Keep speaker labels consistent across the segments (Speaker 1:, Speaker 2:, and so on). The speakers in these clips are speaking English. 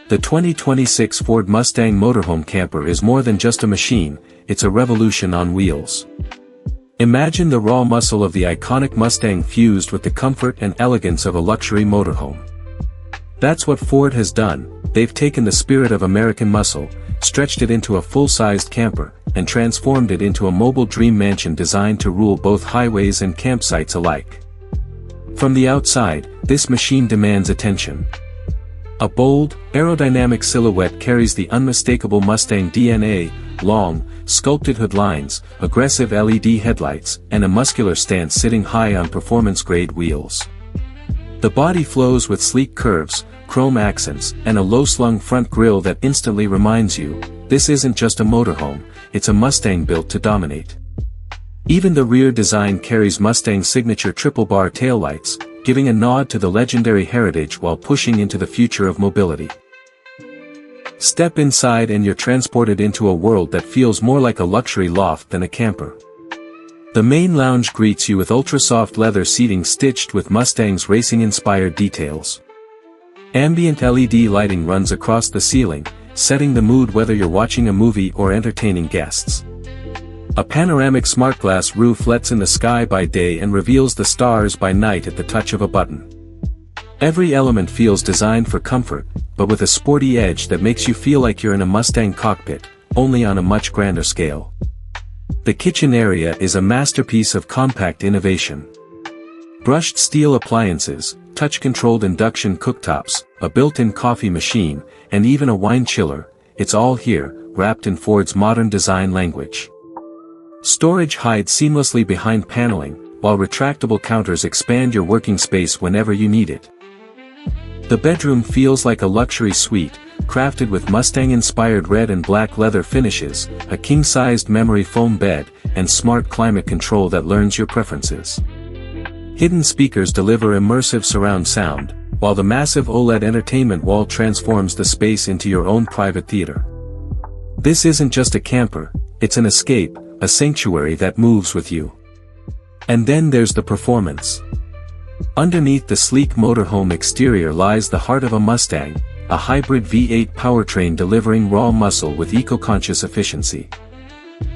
Speaker 1: The 2026 Ford Mustang Motorhome Camper is more than just a machine, it's a revolution on wheels. Imagine the raw muscle of the iconic Mustang fused with the comfort and elegance of a luxury motorhome. That's what Ford has done. They've taken the spirit of American muscle, stretched it into a full-sized camper, and transformed it into a mobile dream mansion designed to rule both highways and campsites alike. From the outside, this machine demands attention. A bold, aerodynamic silhouette carries the unmistakable Mustang DNA, long, sculpted hood lines, aggressive LED headlights, and a muscular stance sitting high on performance-grade wheels. The body flows with sleek curves, chrome accents, and a low-slung front grille that instantly reminds you, this isn't just a motorhome, it's a Mustang built to dominate. Even the rear design carries Mustang's signature triple-bar taillights, giving a nod to the legendary heritage while pushing into the future of mobility. Step inside and you're transported into a world that feels more like a luxury loft than a camper. The main lounge greets you with ultra-soft leather seating stitched with Mustang's racing-inspired details. Ambient LED lighting runs across the ceiling, setting the mood whether you're watching a movie or entertaining guests. A panoramic smart glass roof lets in the sky by day and reveals the stars by night at the touch of a button. Every element feels designed for comfort, but with a sporty edge that makes you feel like you're in a Mustang cockpit, only on a much grander scale. The kitchen area is a masterpiece of compact innovation. Brushed steel appliances, touch-controlled induction cooktops, a built-in coffee machine, and even a wine chiller, it's all here, wrapped in Ford's modern design language. Storage hides seamlessly behind paneling, while retractable counters expand your working space whenever you need it. The bedroom feels like a luxury suite, crafted with Mustang-inspired red and black leather finishes, a king-sized memory foam bed, and smart climate control that learns your preferences. Hidden speakers deliver immersive surround sound, while the massive OLED entertainment wall transforms the space into your own private theater. This isn't just a camper, it's an escape, a sanctuary that moves with you. And then there's the performance. Underneath the sleek motorhome exterior lies the heart of a Mustang, a hybrid V8 powertrain delivering raw muscle with eco-conscious efficiency.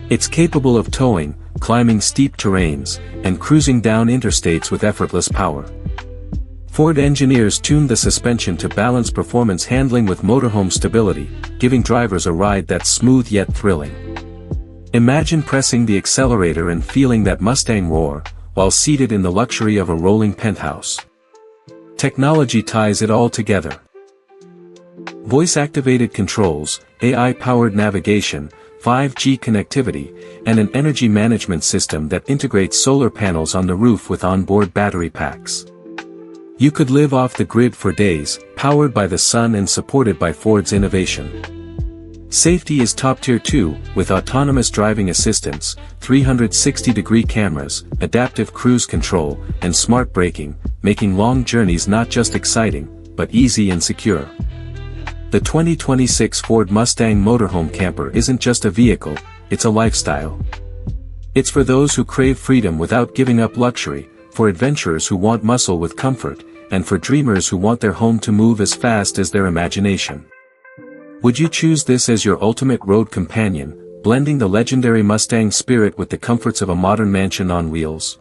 Speaker 1: It's capable of towing, climbing steep terrains, and cruising down interstates with effortless power. Ford engineers tuned the suspension to balance performance handling with motorhome stability, giving drivers a ride that's smooth yet thrilling. Imagine pressing the accelerator and feeling that Mustang roar, while seated in the luxury of a rolling penthouse. Technology ties it all together. Voice-activated controls, AI-powered navigation, 5G connectivity, and an energy management system that integrates solar panels on the roof with onboard battery packs. You could live off the grid for days, powered by the sun and supported by Ford's innovation. Safety is top tier too, with autonomous driving assistance, 360-degree cameras, adaptive cruise control, and smart braking, making long journeys not just exciting, but easy and secure. The 2026 Ford Mustang Motorhome Camper isn't just a vehicle, it's a lifestyle. It's for those who crave freedom without giving up luxury, for adventurers who want muscle with comfort, and for dreamers who want their home to move as fast as their imagination. Would you choose this as your ultimate road companion, blending the legendary Mustang spirit with the comforts of a modern mansion on wheels?